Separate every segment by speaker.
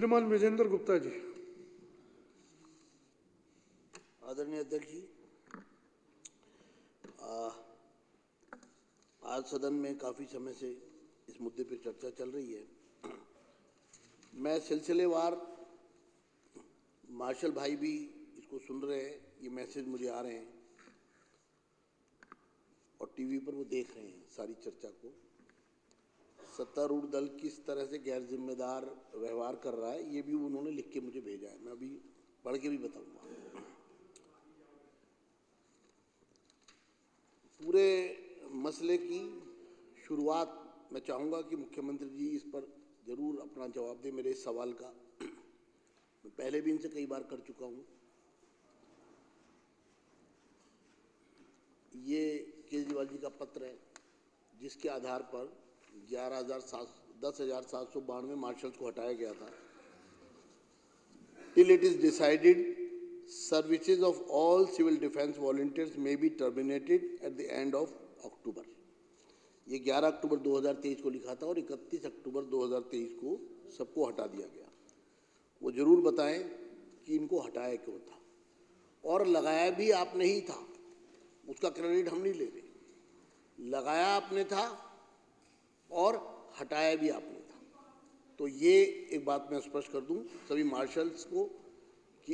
Speaker 1: श्रीमान विजेंद्र गुप्ता जी।
Speaker 2: आदरणीय अध्यक्ष जी, आज सदन में काफ़ी समय से इस मुद्दे पर चर्चा चल रही है। मैं सिलसिलेवार, मार्शल भाई भी इसको सुन रहे हैं, ये मैसेज मुझे आ रहे हैं और टीवी पर वो देख रहे हैं सारी चर्चा को। सत्तारूढ़ दल किस तरह से गैर जिम्मेदार व्यवहार कर रहा है, ये भी उन्होंने लिख के मुझे भेजा है, मैं अभी पढ़ के भी बताऊंगा। पूरे मसले की शुरुआत मैं चाहूँगा कि मुख्यमंत्री जी इस पर ज़रूर अपना जवाब दें। मेरे इस सवाल का मैं पहले भी इनसे कई बार कर चुका हूँ। ये केजरीवाल जी का पत्र है जिसके आधार पर 10,792 मार्शल्स को हटाया गया था। Till it is decided, services of all civil defence volunteers may be terminated at the end of October. ये 11 अक्टूबर 2023 को लिखा था और 31 अक्टूबर 2023 को सबको हटा दिया गया। वो जरूर बताएं कि इनको हटाया क्यों था, और लगाया भी आपने ही था, उसका क्रेडिट हम नहीं ले रहे। लगाया आपने था और हटाया भी आपने था। तो ये एक बात मैं स्पष्ट कर दूं सभी मार्शल्स को कि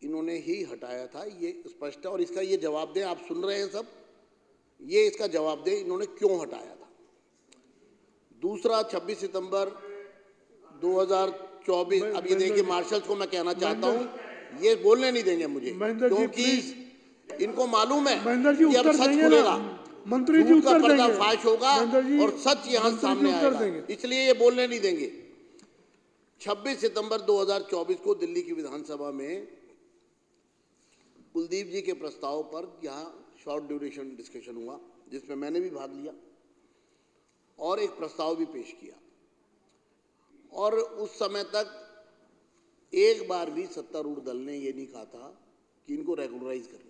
Speaker 2: इन्होंने ही हटाया था, ये स्पष्ट है। और इसका ये जवाब दें, आप सुन रहे हैं सब, ये इसका जवाब दें इन्होंने क्यों हटाया था। दूसरा, 26 सितंबर 2024, अब ये देखिए मार्शल्स को मैं कहना चाहता हूं, ये बोलने नहीं देंगे मुझे, क्योंकि इनको मालूम है कि अब सच खुलेगा,
Speaker 1: मंत्री जी
Speaker 2: का पर्दाफाश होगा और सच यहां सामने आएगा, इसलिए ये बोलने नहीं देंगे। 26 सितंबर 2024 को दिल्ली की विधानसभा में कुलदीप जी के प्रस्ताव पर यहाँ शॉर्ट ड्यूरेशन डिस्कशन हुआ, जिसमें मैंने भी भाग लिया और एक प्रस्ताव भी पेश किया। और उस समय तक एक बार भी सत्तारूढ़ दल ने ये नहीं कहा था कि इनको रेगुलराइज करना है।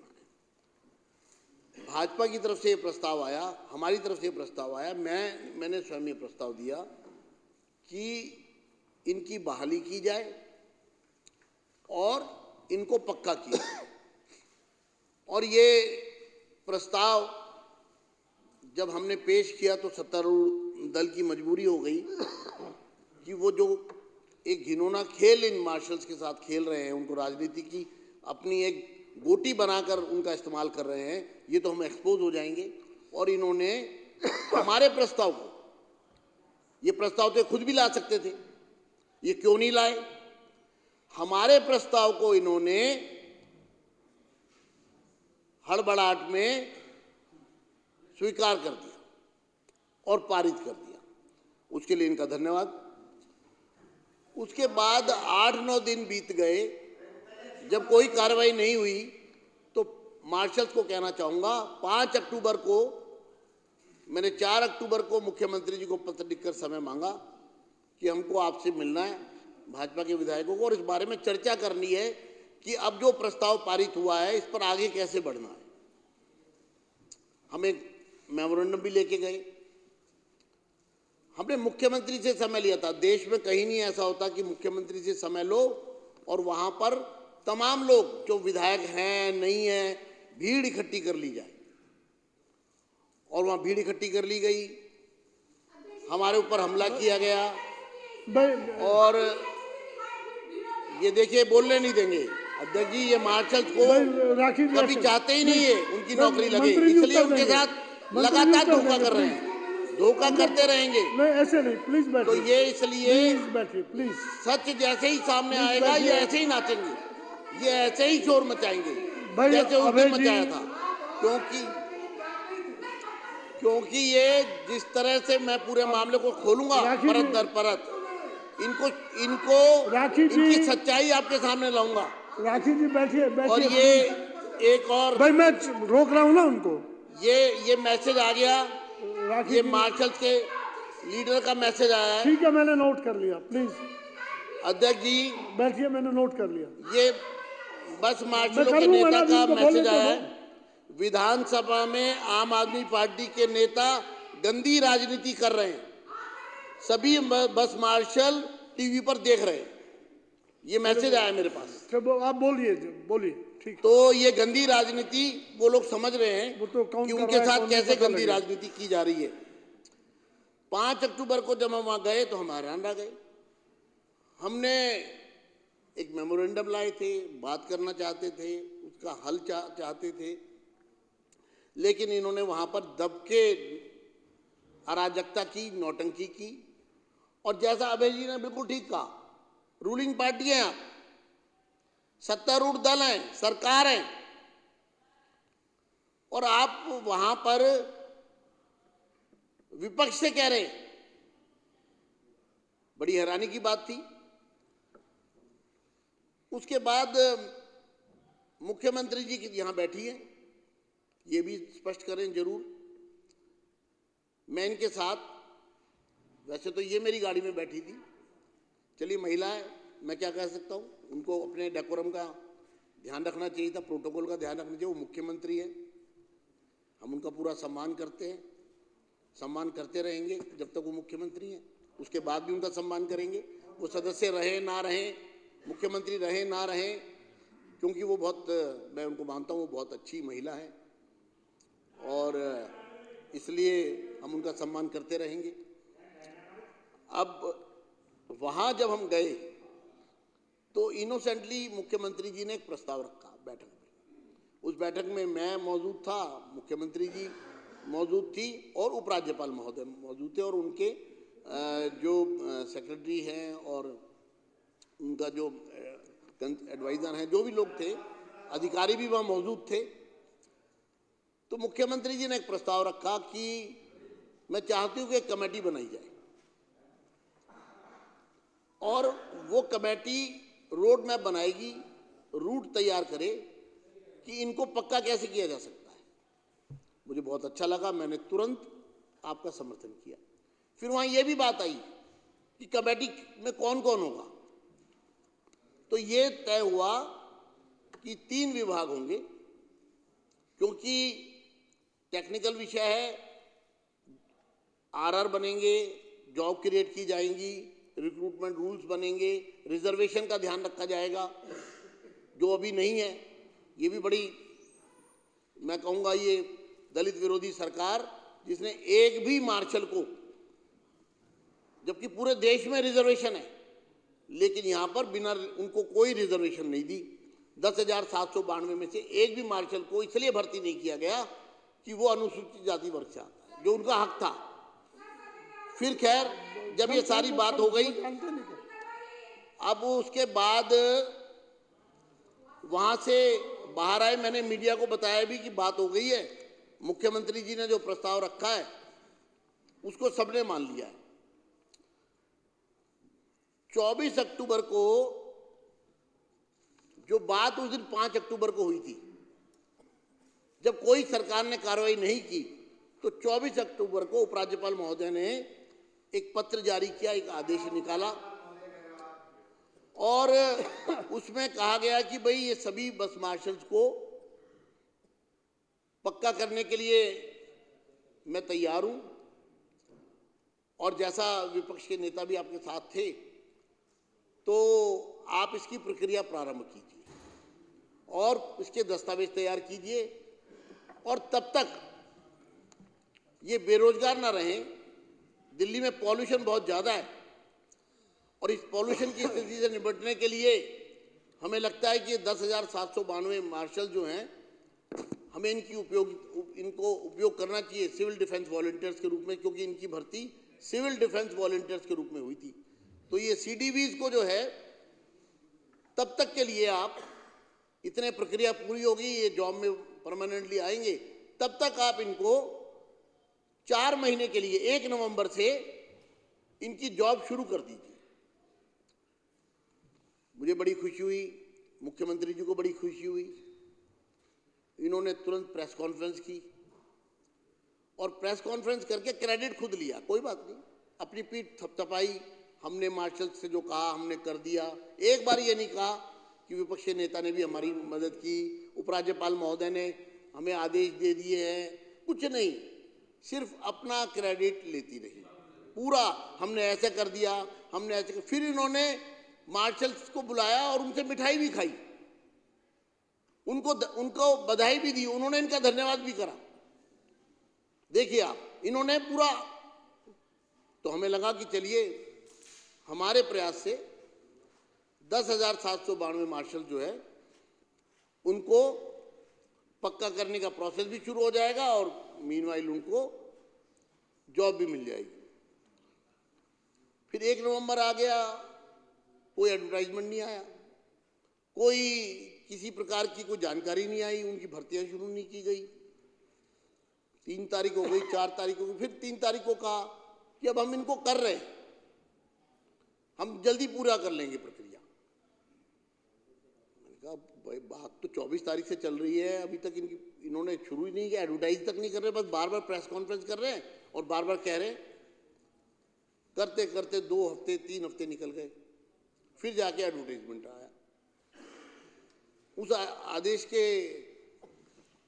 Speaker 2: भाजपा की तरफ से ये प्रस्ताव आया, हमारी तरफ से ये प्रस्ताव आया, मैंने स्वयं ये प्रस्ताव दिया कि इनकी बहाली की जाए और इनको पक्का किया जाए। और ये प्रस्ताव जब हमने पेश किया तो सत्तारूढ़ दल की मजबूरी हो गई कि वो जो एक घिनौना खेल इन मार्शल्स के साथ खेल रहे हैं, उनको राजनीति की अपनी एक गोटी बनाकर उनका इस्तेमाल कर रहे हैं, ये तो हम एक्सपोज हो जाएंगे। और इन्होंने हमारे प्रस्ताव को, ये प्रस्ताव तो खुद भी ला सकते थे, ये क्यों नहीं लाए। हमारे प्रस्ताव को इन्होंने हड़बड़ाहट में स्वीकार कर दिया और पारित कर दिया, उसके लिए इनका धन्यवाद। उसके बाद 8-9 दिन बीत गए, जब कोई कार्रवाई नहीं हुई तो मार्शल्स को कहना चाहूँगा, 5 अक्टूबर को मैंने 4 अक्टूबर को मुख्यमंत्री जी को पत्र लिखकर समय मांगा कि हमको आपसे मिलना है, भाजपा के विधायकों को, और इस बारे में चर्चा करनी है कि अब जो प्रस्ताव पारित हुआ है इस पर आगे कैसे बढ़ना है। हम एक मेमोरेंडम भी लेके गए, हमने मुख्यमंत्री से समय लिया था। देश में कहीं नहीं ऐसा होता कि मुख्यमंत्री से समय लो और वहां पर तमाम लोग जो विधायक हैं नहीं हैं, भीड़ इकट्ठी कर ली जाए। और वहां भीड़ इकट्ठी कर ली गई, हमारे ऊपर हमला किया गया और ये देखिए बोलने नहीं देंगे अध्यक्ष जी। ये मार्शल्स को कभी चाहते ही नहीं है उनकी नौकरी लगे, इसलिए उनके साथ लगातार धोखा कर रहे हैं, धोखा करते रहेंगे।
Speaker 1: नहीं ऐसे नहीं, प्लीज बैठिए।
Speaker 2: तो ये इसलिए
Speaker 1: बैठिए प्लीज।
Speaker 2: सच जैसे ही सामने आएगा ये ऐसे ही नाचेंगे, ये ऐसे ही शोर मचाएंगे जैसे उस दिन मचाया था। क्योंकि ये जिस तरह से मैं पूरे मामले को खोलूंगा परत दर परत, इनको इनकी सच्चाई आपके सामने लाऊंगा।
Speaker 1: राखी जी बैठिए।
Speaker 2: और ये एक और
Speaker 1: भाई मैं रोक रहा हूँ ना उनको।
Speaker 2: ये मैसेज आ गया, ये मार्शल्स के लीडर का मैसेज आया है।
Speaker 1: ठीक है, मैंने नोट कर लिया, प्लीज
Speaker 2: अध्यक्ष जी
Speaker 1: बैठिए, मैंने नोट कर लिया।
Speaker 2: ये बस मार्शलों के नेता का मैसेज आया है। विधानसभा में आम आदमी पार्टी के नेता गंदी राजनीति कर रहे हैं, सभी बस मार्शल टीवी पर देख रहे हैं। ये मैसेज आया मेरे पास।
Speaker 1: चलो आप बोलिए बोलिए, ठीक।
Speaker 2: तो ये गंदी राजनीति वो लोग समझ रहे हैं
Speaker 1: वो तो काउंट
Speaker 2: कि
Speaker 1: कर
Speaker 2: उनके
Speaker 1: रहा है,
Speaker 2: साथ
Speaker 1: कौन नहीं
Speaker 2: कैसे
Speaker 1: पता
Speaker 2: गंदी
Speaker 1: लगेगा।
Speaker 2: राजनीति की जा रही है। 5 अक्टूबर को जब हम वहां गए तो हम हैरान रह गए। हमने एक मेमोरेंडम लाए थे, बात करना चाहते थे, उसका हल चाहते थे, लेकिन इन्होंने वहां पर दबके अराजकता की, नौटंकी की। और जैसा अभय जी ने बिल्कुल ठीक कहा, रूलिंग पार्टी है आप, सत्तारूढ़ दल है, सरकार है, और आप वहां पर विपक्ष से कह रहे हैं। बड़ी हैरानी की बात थी। उसके बाद मुख्यमंत्री जी की यहां बैठी है, ये भी स्पष्ट करें जरूर। मैं इनके साथ, वैसे तो ये मेरी गाड़ी में बैठी थी, चलिए महिला है, मैं क्या कह सकता हूँ, उनको अपने डेकोरम का ध्यान रखना चाहिए था, प्रोटोकॉल का ध्यान रखना चाहिए। वो मुख्यमंत्री है, हम उनका पूरा सम्मान करते हैं, सम्मान करते रहेंगे जब तक वो मुख्यमंत्री हैं, उसके बाद भी उनका सम्मान करेंगे। वो सदस्य रहे ना रहे, मुख्यमंत्री रहे ना रहे, क्योंकि वो बहुत, मैं उनको मानता हूँ वो बहुत अच्छी महिला है, और इसलिए हम उनका सम्मान करते रहेंगे। अब वहाँ जब हम गए तो इनोसेंटली मुख्यमंत्री जी ने एक प्रस्ताव रखा बैठक में। उस बैठक में मैं मौजूद था, मुख्यमंत्री जी मौजूद थी, और उपराज्यपाल महोदय मौजूद थे, और उनके जो सेक्रेटरी हैं और उनका जो एडवाइज़र हैं, जो भी लोग थे, अधिकारी भी वहाँ मौजूद थे। तो मुख्यमंत्री जी ने एक प्रस्ताव रखा कि मैं चाहती हूँ कि एक कमेटी बनाई जाए, और वो कमेटी रोड मैप बनाएगी, रूट तैयार करे कि इनको पक्का कैसे किया जा सकता है। मुझे बहुत अच्छा लगा, मैंने तुरंत आपका समर्थन किया। फिर वहाँ ये भी बात आई कि कमेटी में कौन कौन होगा। तो ये तय हुआ कि 3 विभाग होंगे, क्योंकि टेक्निकल विषय है, आरआर बनेंगे, जॉब क्रिएट की जाएंगी, रिक्रूटमेंट रूल्स बनेंगे, रिजर्वेशन का ध्यान रखा जाएगा जो अभी नहीं है। ये भी बड़ी, मैं कहूँगा, ये दलित विरोधी सरकार जिसने एक भी मार्शल को, जबकि पूरे देश में रिजर्वेशन है, लेकिन यहाँ पर बिना उनको कोई रिजर्वेशन नहीं दी। 10,792 में से एक भी मार्शल को इसलिए भर्ती नहीं किया गया कि वो अनुसूचित जाति वर्ग से आता है, जो उनका हक था। फिर खैर जब ये सारी बात हो गई, अब उसके बाद वहां से बाहर आए, मैंने मीडिया को बताया भी कि बात हो गई है, मुख्यमंत्री जी ने जो प्रस्ताव रखा है उसको सबने मान लिया है। 24 अक्टूबर को जो बात उस दिन 5 अक्टूबर को हुई थी, जब कोई सरकार ने कार्रवाई नहीं की, तो 24 अक्टूबर को उपराज्यपाल महोदय ने एक पत्र जारी किया, एक आदेश निकाला, और उसमें कहा गया कि भाई ये सभी बस मार्शल्स को पक्का करने के लिए मैं तैयार हूं, और जैसा विपक्ष के नेता भी आपके साथ थे, तो आप इसकी प्रक्रिया प्रारंभ कीजिए और इसके दस्तावेज तैयार कीजिए, और तब तक ये बेरोजगार ना रहें। दिल्ली में पॉल्यूशन बहुत ज़्यादा है, और इस पॉल्यूशन की स्थिति से निपटने के लिए हमें लगता है कि 10,792 मार्शल जो हैं, हमें इनको उपयोग करना चाहिए सिविल डिफेंस वॉलंटियर्स के रूप में, क्योंकि इनकी भर्ती सिविल डिफेंस वॉलंटियर्स के रूप में हुई थी। तो ये CDVs को जो है, तब तक के लिए आप, इतने प्रक्रिया पूरी होगी, ये जॉब में परमानेंटली आएंगे, तब तक आप इनको 4 महीने के लिए 1 नवंबर से इनकी जॉब शुरू कर दीजिए। मुझे बड़ी खुशी हुई, मुख्यमंत्री जी को बड़ी खुशी हुई। इन्होंने तुरंत प्रेस कॉन्फ्रेंस की, और प्रेस कॉन्फ्रेंस करके क्रेडिट खुद लिया, कोई बात नहीं, अपनी पीठ थपथपाई, हमने मार्शल से जो कहा हमने कर दिया। एक बार ये नहीं कहा कि विपक्षी नेता ने भी हमारी मदद की, उपराज्यपाल महोदय ने हमें आदेश दे दिए हैं, कुछ नहीं, सिर्फ अपना क्रेडिट लेती रही, पूरा हमने ऐसे कर दिया, हमने ऐसे फिर इन्होंने मार्शल्स को बुलाया और उनसे मिठाई भी खाई, उनको बधाई भी दी, उन्होंने इनका धन्यवाद भी करा। देखिए आप, इन्होंने पूरा, तो हमें लगा कि चलिए हमारे प्रयास से 10,792 मार्शल जो है उनको पक्का करने का प्रोसेस भी शुरू हो जाएगा और मीनवाइल उनको जॉब भी मिल जाएगी। फिर 1 नवंबर आ गया, कोई एडवर्टाइजमेंट नहीं आया, कोई किसी प्रकार की कोई जानकारी नहीं आई, उनकी भर्तियां शुरू नहीं की गई। 3 तारीख हो गई, 4 तारीख हो गई, फिर 3 तारीख को कहा कि अब हम इनको कर रहे हैं, हम जल्दी पूरा कर लेंगे प्रक्रिया। मैंने कहा भाई बात तो 24 तारीख से चल रही है, अभी तक इन्होंने शुरू ही नहीं किया, एडवर्टाइज तक नहीं कर रहे, बस बार बार प्रेस कॉन्फ्रेंस कर रहे हैं और बार बार कह रहे हैं। करते करते 2 हफ्ते 3 हफ्ते निकल गए, फिर जाके एडवर्टाइजमेंट आया। उस आदेश के,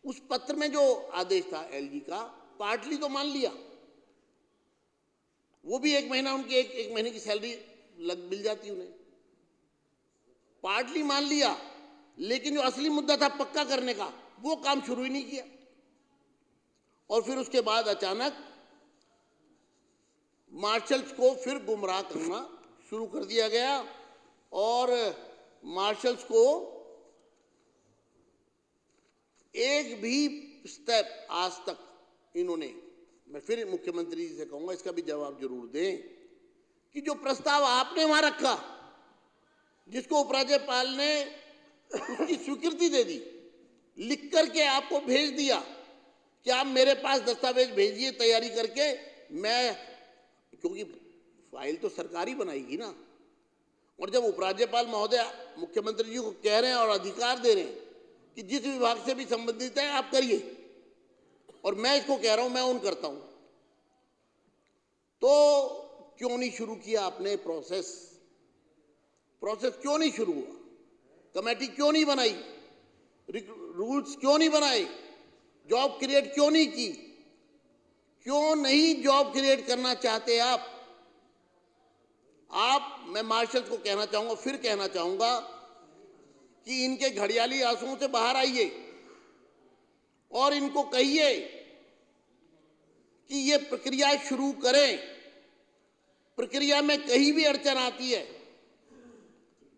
Speaker 2: उस पत्र में जो आदेश था एलजी का, पार्टली तो मान लिया, वो भी 1 महीना उनकी एक महीने की सैलरी मिल जाती उन्हें, पार्टली मान लिया, लेकिन जो असली मुद्दा था पक्का करने का, वो काम शुरू ही नहीं किया। और फिर उसके बाद अचानक मार्शल्स को फिर गुमराह करना शुरू कर दिया गया और मार्शल्स को एक भी स्टेप आज तक इन्होंने, मैं फिर मुख्यमंत्री जी से कहूंगा इसका भी जवाब जरूर दें कि जो प्रस्ताव आपने वहां रखा, जिसको उपराज्यपाल ने उसकी स्वीकृति दे दी, लिख करके आपको भेज दिया कि आप मेरे पास दस्तावेज भेजिए तैयारी करके, मैं, क्योंकि फाइल तो सरकार ही बनाएगी ना, और जब उपराज्यपाल महोदय मुख्यमंत्री जी को कह रहे हैं और अधिकार दे रहे हैं कि जिस विभाग से भी संबंधित है आप करिए, और मैं इसको कह रहा हूं, मैं उन करता हूं, तो क्यों नहीं शुरू किया आपने प्रोसेस क्यों नहीं शुरू हुआ? कमेटी क्यों नहीं बनाई? रूल्स क्यों नहीं बनाए? जॉब क्रिएट क्यों नहीं की? क्यों नहीं जॉब क्रिएट करना चाहते आप? मैं मार्शल्स को कहना चाहूंगा, फिर कहना चाहूंगा कि इनके घड़ियाली आंसुओं से बाहर आइए और इनको कहिए कि ये प्रक्रिया शुरू करें। प्रक्रिया में कहीं भी अड़चन आती है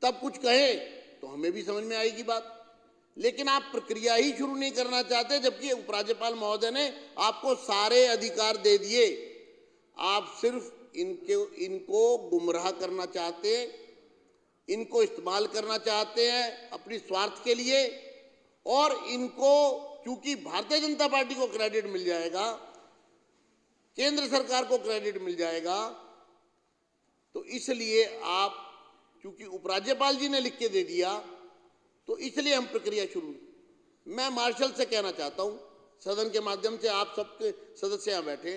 Speaker 2: तब कुछ कहे तो हमें भी समझ में आएगी बात, लेकिन आप प्रक्रिया ही शुरू नहीं करना चाहते, जबकि उपराज्यपाल महोदय ने आपको सारे अधिकार दे दिए। आप सिर्फ इनको गुमराह करना चाहते, इनको इस्तेमाल करना चाहते हैं अपनी स्वार्थ के लिए, और इनको क्योंकि भारतीय जनता पार्टी को क्रेडिट मिल जाएगा, केंद्र सरकार को क्रेडिट मिल जाएगा, तो इसलिए आप, क्योंकि उपराज्यपाल जी ने लिख के दे दिया, तो इसलिए हम प्रक्रिया शुरू। मैं मार्शल से कहना चाहता हूं, सदन के माध्यम से, आप सबके सदस्य यहां बैठे,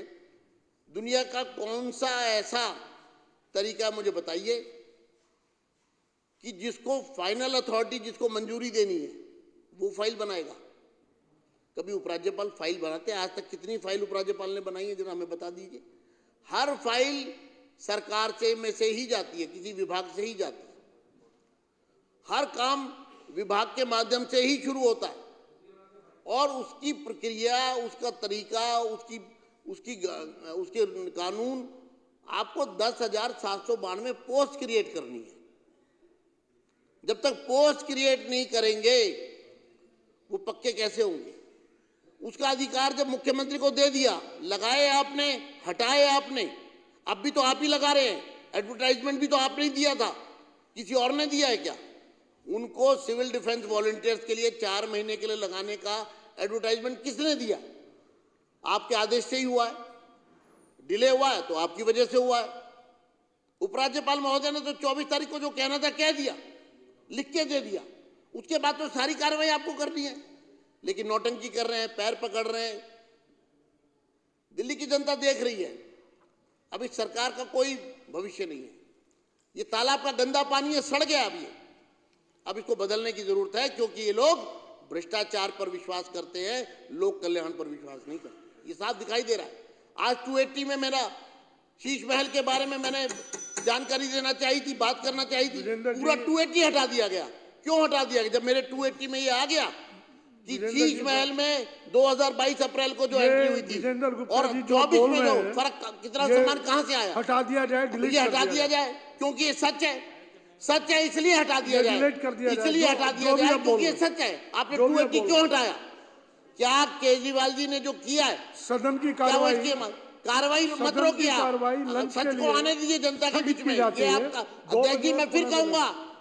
Speaker 2: दुनिया का कौन सा ऐसा तरीका मुझे बताइए कि जिसको फाइनल अथॉरिटी, जिसको मंजूरी देनी है, वो फाइल बनाएगा? कभी उपराज्यपाल फाइल बनाते हैं? आज तक कितनी फाइल उपराज्यपाल ने बनाई है, जरा हमें बता दीजिए। हर फाइल सरकार में से ही जाती है, किसी विभाग से ही जाती है, हर काम विभाग के माध्यम से ही शुरू होता है, और उसकी प्रक्रिया, उसका तरीका, उसके कानून, आपको 10,792 पोस्ट क्रिएट करनी है। जब तक पोस्ट क्रिएट नहीं करेंगे वो पक्के कैसे होंगे? उसका अधिकार जब मुख्यमंत्री को दे दिया, लगाए आपने, हटाए आपने, अब भी तो आप ही लगा रहे हैं। एडवर्टाइजमेंट भी तो आपने ही दिया था, किसी और ने दिया है क्या? उनको सिविल डिफेंस वॉलंटियर्स के लिए 4 महीने के लिए लगाने का एडवर्टाइजमेंट किसने दिया? आपके आदेश से ही हुआ है। डिले हुआ है तो आपकी वजह से हुआ है। उपराज्यपाल महोदय ने तो 24 तारीख को जो कहना था कह दिया, लिख के दे दिया, उसके बाद तो सारी कार्रवाई आपको करनी है, लेकिन नौटंकी कर रहे हैं, पैर पकड़ रहे हैं। दिल्ली की जनता देख रही है, अब इस सरकार का कोई भविष्य नहीं है। ये तालाब का गंदा पानी है, सड़ गया अब इसको बदलने की जरूरत है, क्योंकि ये लोग भ्रष्टाचार पर विश्वास करते हैं, लोक कल्याण पर विश्वास नहीं करते। ये साफ दिखाई दे रहा है। आज 280 में मेरा शीश महल के बारे में मैंने जानकारी देना चाहिए थी, बात करना चाहिए थी।
Speaker 1: विजेंद्र जी-
Speaker 2: पूरा 280 हटा दिया गया। क्यों हटा दिया गया? जब मेरे 280 में ये आ गया कि
Speaker 1: विजेंद्र
Speaker 2: शीश
Speaker 1: जी-
Speaker 2: महल में 2022 अप्रैल को जो
Speaker 1: ये
Speaker 2: एंट्री हुई थी
Speaker 1: विजेंद्र गुप्ता
Speaker 2: और
Speaker 1: जी जो
Speaker 2: 24
Speaker 1: बोल
Speaker 2: में
Speaker 1: रहे
Speaker 2: जो
Speaker 1: हैं,
Speaker 2: फर्क, कितना
Speaker 1: ये
Speaker 2: सामान कहां से आया?
Speaker 1: हटा दिया जाए, डिलीट
Speaker 2: ये
Speaker 1: कर
Speaker 2: हटा दिया जाए क्योंकि ये सच है। सच है इसलिए हटा दिया
Speaker 1: ये
Speaker 2: जाए,
Speaker 1: डिलीट कर दिया जाए।
Speaker 2: इसलिए
Speaker 1: जो-
Speaker 2: हटा दिया
Speaker 1: जो भी
Speaker 2: जाए
Speaker 1: आप बोल
Speaker 2: क्योंकि ये
Speaker 1: रहे हैं।
Speaker 2: सच है। आपने
Speaker 1: जो भी आप
Speaker 2: 280
Speaker 1: बोल
Speaker 2: क्यों
Speaker 1: रहे
Speaker 2: हटाया? क्या केजरीवाल जी ने जो किया है
Speaker 1: सदन की
Speaker 2: क्या वो
Speaker 1: कार्रवाई
Speaker 2: इसकी कार्रवाई मत
Speaker 1: सदन की
Speaker 2: रोकिए आप।
Speaker 1: कार्रवाई लंच के
Speaker 2: सच को
Speaker 1: लिए
Speaker 2: आने दीजिए जनता के
Speaker 1: स्थगित
Speaker 2: बीच
Speaker 1: की
Speaker 2: में।
Speaker 1: जाती
Speaker 2: ये
Speaker 1: है।
Speaker 2: आपका
Speaker 1: 2
Speaker 2: अध्यक्ष जी,
Speaker 1: बजे
Speaker 2: मैं फिर
Speaker 1: पुनः मिलेंगे।
Speaker 2: कहूंगा